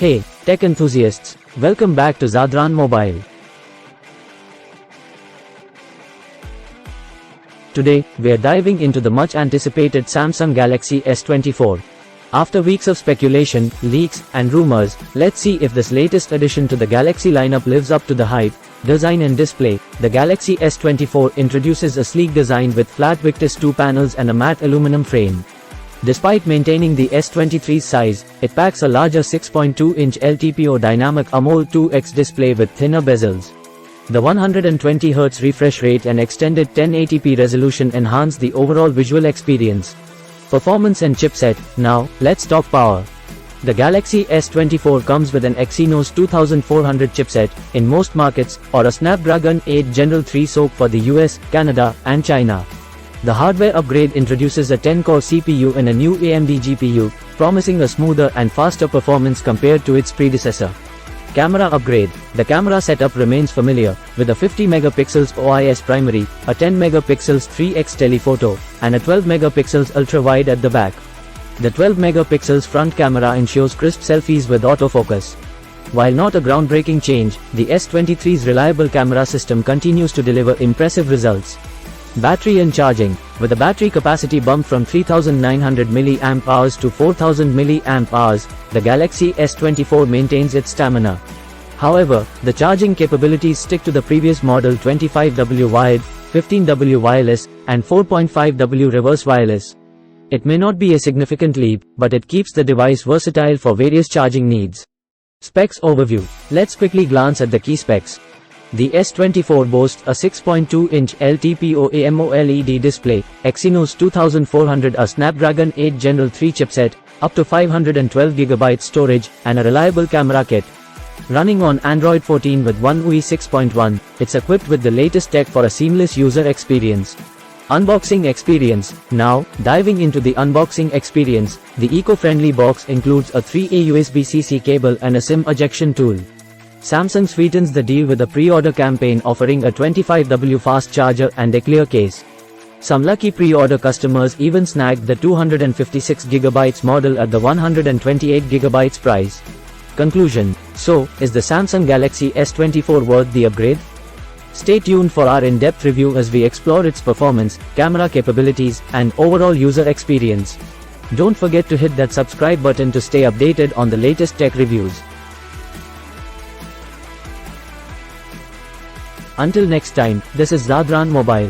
Hey, tech enthusiasts, welcome back to Zadran Mobile. Today, we're diving into the much anticipated Samsung Galaxy S24. After weeks of speculation, leaks, and rumors, let's see if this latest addition to the Galaxy lineup lives up to the hype. Design and display. The Galaxy S24 introduces a sleek design with flat Victus 2 panels and a matte aluminum frame. Despite maintaining the S23's size, it packs a larger 6.2-inch LTPO dynamic AMOLED 2X display with thinner bezels. The 120Hz refresh rate and extended 1080p resolution enhance the overall visual experience. Performance and chipset. Now, let's talk power. The Galaxy S24 comes with an Exynos 2400 chipset in most markets, or a Snapdragon 8 Gen 3 SoC for the US, Canada, and China. The hardware upgrade introduces a 10-core CPU and a new AMD GPU, promising a smoother and faster performance compared to its predecessor. Camera upgrade. The camera setup remains familiar, with a 50MP OIS primary, a 10MP 3x telephoto, and a 12MP ultra-wide at the back. The 12MP front camera ensures crisp selfies with autofocus. While not a groundbreaking change, the S23's reliable camera system continues to deliver impressive results. Battery and charging. With a battery capacity bump from 3900 mAh to 4000 mAh, the Galaxy S24 maintains its stamina. However, the charging capabilities stick to the previous model: 25W wired, 15W wireless, and 4.5W reverse wireless. It may not be a significant leap, but it keeps the device versatile for various charging needs. Specs overview. Let's quickly glance at the key specs. The S24 boasts a 6.2-inch LTPO AMOLED display, Exynos 2400, a Snapdragon 8 Gen 3 chipset, up to 512GB storage, and a reliable camera kit. Running on Android 14 with One UI 6.1, it's equipped with the latest tech for a seamless user experience. Unboxing experience. Now, diving into the unboxing experience, the eco-friendly box includes a 3A USB-C cable and a SIM ejection tool. Samsung sweetens the deal with a pre-order campaign offering a 25W fast charger and a clear case. Some lucky pre-order customers even snagged the 256GB model at the 128GB price. Conclusion. So, is the Samsung Galaxy S24 worth the upgrade? Stay tuned for our in-depth review as we explore its performance, camera capabilities, and overall user experience. Don't forget to hit that subscribe button to stay updated on the latest tech reviews. Until next time, this is Zadran Mobile.